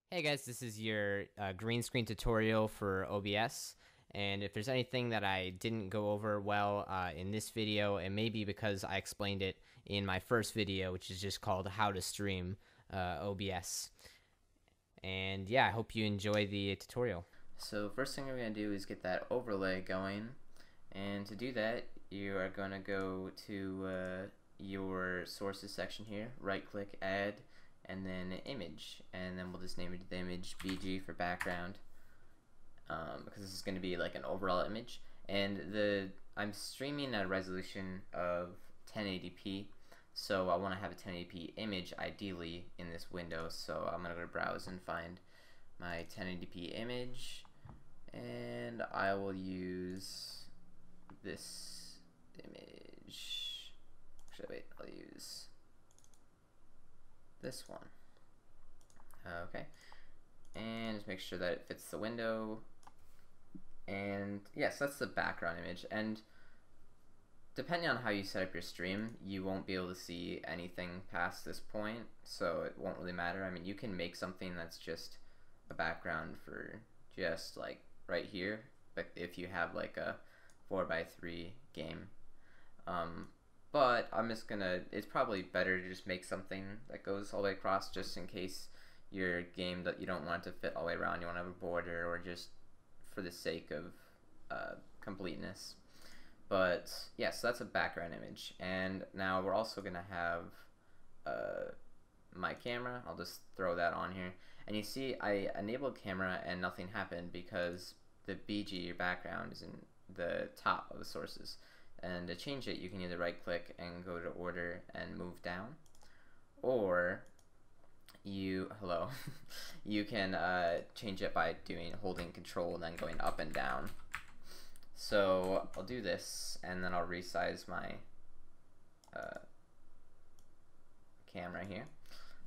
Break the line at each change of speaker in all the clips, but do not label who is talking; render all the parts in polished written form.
Hey guys, this is your green screen tutorial for OBS, and if there's anything that I didn't go over well in this video, it may be because I explained it in my first video, which is just called How to Stream OBS. And yeah, I hope you enjoy the tutorial.
So first thing we're going to do is get that overlay going, and to do that you are going to go to your sources section here, right click add, and then image, and then we'll just name it the image BG for background, because this is going to be like an overall image, and I'm streaming at a resolution of 1080p, so I want to have a 1080p image ideally in this window, so I'm going to go to browse and find my 1080p image, and I will use this image. Actually, wait, I'll use this one. Okay, and just make sure that it fits the window. And yes, that's the background image. And depending on how you set up your stream, you won't be able to see anything past this point, so it won't really matter. I mean, you can make something that's just a background for just like right here, but if you have like a 4x3 game. But I'm just gonna, it's probably better to just make something that goes all the way across, just in case your game that you don't want it to fit all the way around, you want to have a border, or just for the sake of completeness. But yeah, so that's a background image, and now we're also gonna have my camera. I'll just throw that on here, and you see I enabled camera and nothing happened because the BG background is in the top of the sources. And to change it, you can either right click and go to order and move down, or you you can change it by holding control and then going up and down. So I'll do this, and then I'll resize my camera here.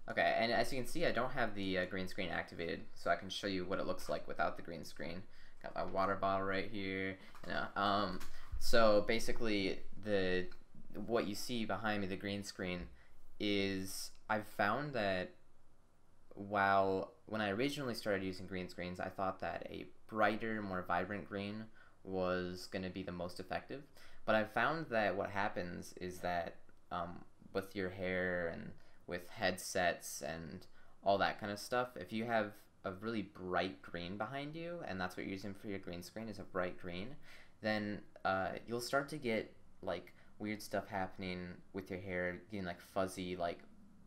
Okay, and as you can see, I don't have the green screen activated, so I can show you what it looks like without the green screen. Got my water bottle right here. So basically, what you see behind me, the green screen, is I've found that when I originally started using green screens, I thought that a brighter, more vibrant green was going to be the most effective. But I've found that what happens is that with your hair and with headsets and all that kind of stuff, if you have a really bright green behind you, and that's what you're using for your green screen is a bright green, then you'll start to get like weird stuff happening with your hair, getting like fuzzy like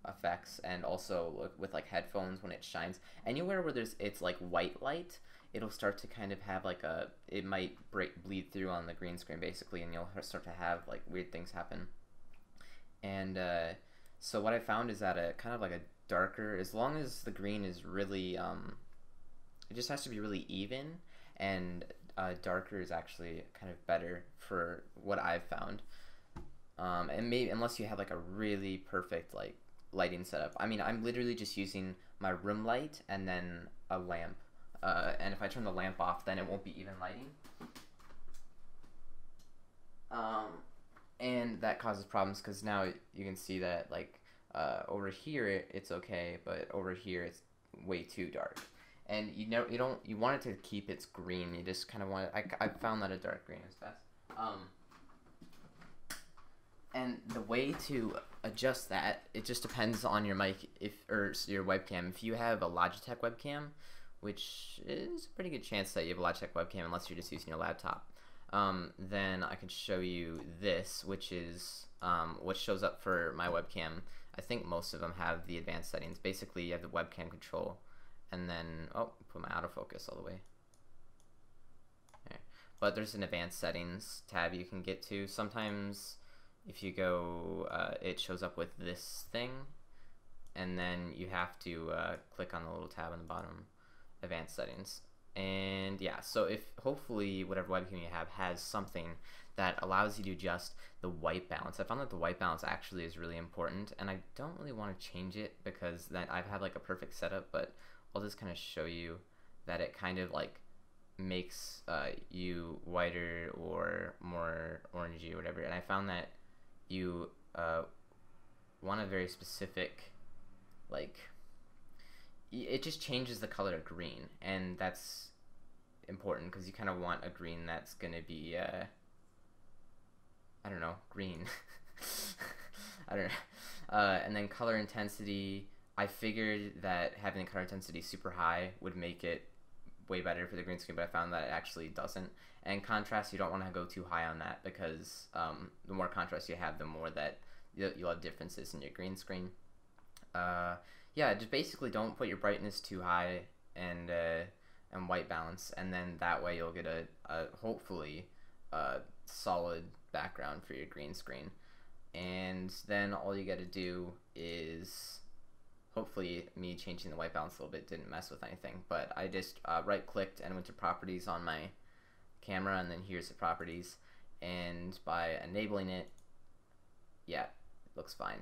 effects, and also with like headphones when it shines. Anywhere where it's like white light, it'll start to kind of have like it might bleed through on the green screen basically, and you'll start to have like weird things happen. And so what I found is that a kind of like a darker, as long as the green is really it just has to be really even, and darker is actually kind of better for what I've found. And maybe unless you have like a really perfect like lighting setup. I mean, I'm literally just using my room light and then a lamp. And if I turn the lamp off, then it won't be even lighting. And that causes problems because now you can see that like over here it's okay, but over here it's way too dark. And you want it to keep its green. You just kind of want it. I found that a dark green is best. And the way to adjust that, it just depends on your mic or your webcam. If you have a Logitech webcam, which is a pretty good chance that you have a Logitech webcam unless you're just using your laptop, then I can show you this, which is what shows up for my webcam. I think most of them have the advanced settings. Basically, you have the webcam control, and then, put my autofocus all the way. There. But there's an advanced settings tab you can get to. Sometimes if you go, it shows up with this thing, and then you have to click on the little tab on the bottom, advanced settings. And yeah, so if hopefully whatever webcam you have has something that allows you to adjust the white balance. I found that the white balance actually is really important, and I don't really want to change it because then I've had like a perfect setup, but I'll just kind of show you that it kind of like makes you whiter or more orangey or whatever. And I found that you want a very specific, like, it just changes the color to green, and that's important because you kind of want a green that's gonna be I don't know, green. I don't know. And then color intensity, I figured that having the color intensity super high would make it way better for the green screen, but I found that it actually doesn't. And contrast, you don't want to go too high on that because the more contrast you have, the more that you'll have differences in your green screen. Yeah, just basically don't put your brightness too high and white balance, and then that way you'll get a hopefully solid background for your green screen. And then all you got to do is, hopefully me changing the white balance a little bit didn't mess with anything, but I just right clicked and went to properties on my camera, and then here's the properties, and by enabling it, yeah, it looks fine.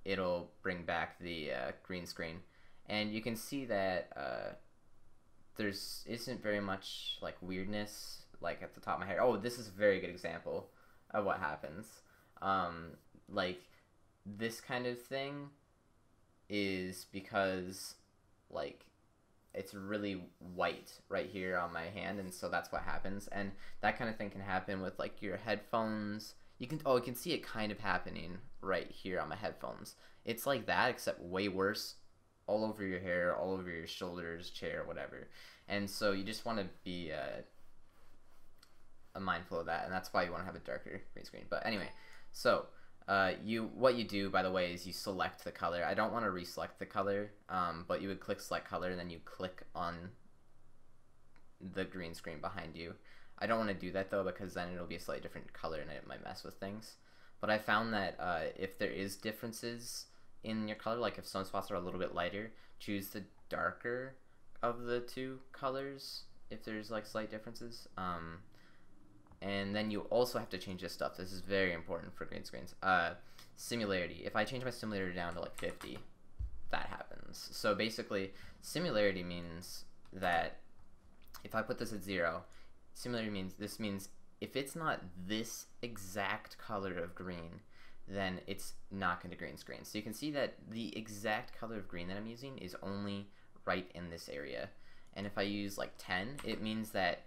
It'll bring back the green screen, and you can see that there's isn't very much like weirdness like at the top of my hair. Oh, this is a very good example of what happens. Like this kind of thing is because like it's really white right here on my hand, and so that's what happens. And that kind of thing can happen with like your headphones. You can see it kind of happening right here on my headphones. It's like that, except way worse, all over your hair, all over your shoulders, chair, whatever. And so you just want to be mindful of that, and that's why you want to have a darker green screen. But anyway, so what you do, by the way, is you select the color. I don't want to reselect the color, but you would click select color, and then you click on the green screen behind you. I don't want to do that though, because then it'll be a slightly different color and it might mess with things. But I found that if there is differences in your color, like if some spots are a little bit lighter, choose the darker of the two colors if there's like slight differences. And then you also have to change this stuff. This is very important for green screens. Similarity. If I change my similarity down to like 50, that happens. So basically, similarity means that if I put this at 0, similarity means if it's not this exact color of green, then it's not going to green screen. So you can see that the exact color of green that I'm using is only right in this area. And if I use like 10, it means that,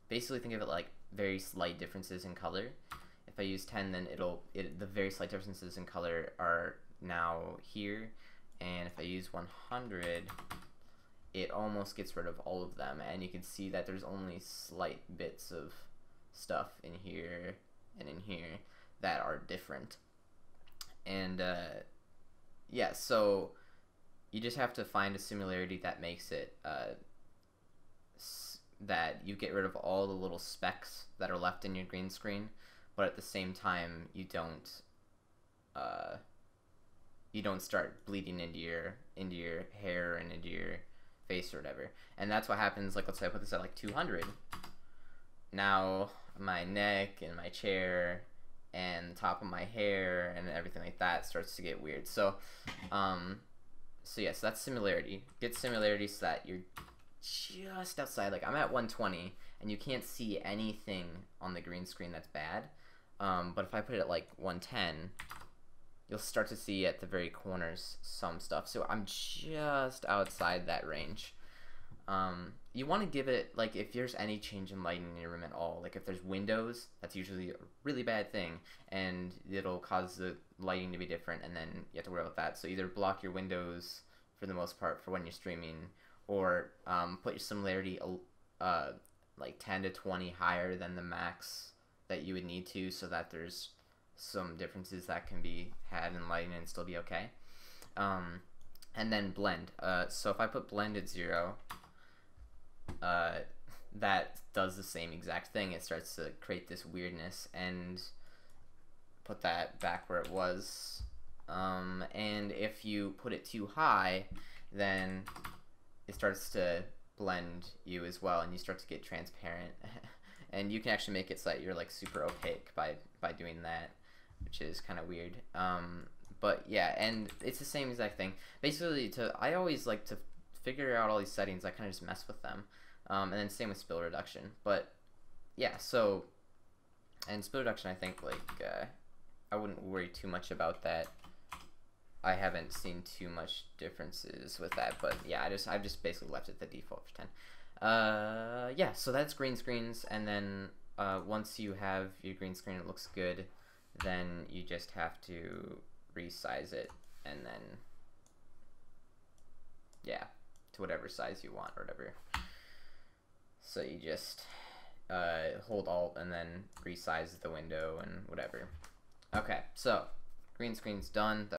basically think of it like very slight differences in color. If I use 10, then the very slight differences in color are now here. And if I use 100, it almost gets rid of all of them, and you can see that there's only slight bits of stuff in here and in here that are different. And yeah, so you just have to find a similarity that makes it that you get rid of all the little specks that are left in your green screen, but at the same time you don't start bleeding into your hair and into your face or whatever. And that's what happens. Like, let's say I put this at like 200. Now my neck and my chair and the top of my hair and everything like that starts to get weird. So yes, that's similarity. Get similarity so that you're just outside. Like I'm at 120 and you can't see anything on the green screen that's bad. But if I put it at like 110, you'll start to see at the very corners some stuff. So I'm just outside that range. You want to give it, like, if there's any change in lighting in your room at all, like if there's windows, that's usually a really bad thing, and it'll cause the lighting to be different, and then you have to worry about that. So either block your windows for the most part for when you're streaming, or put your similarity like 10 to 20 higher than the max that you would need to, so that there's some differences that can be had in lighting and still be okay. And then blend. So if I put blend at 0, that does the same exact thing. It starts to create this weirdness, and put that back where it was. And if you put it too high, then it starts to blend you as well, and you start to get transparent. And you can actually make it so that you're like super opaque by doing that, which is kind of weird. But yeah, and it's the same exact thing. Basically, I always like to figure out all these settings. I kind of just mess with them. And then same with spill reduction. But yeah, so, and spill reduction, I think, like, I wouldn't worry too much about that I haven't seen too much differences with that, but yeah, I've just basically left it the default for 10. Yeah, so that's green screens, and then once you have your green screen, it looks good, then you just have to resize it, and then yeah, to whatever size you want or whatever. So you just hold Alt and then resize the window and whatever. Okay, so green screen's done.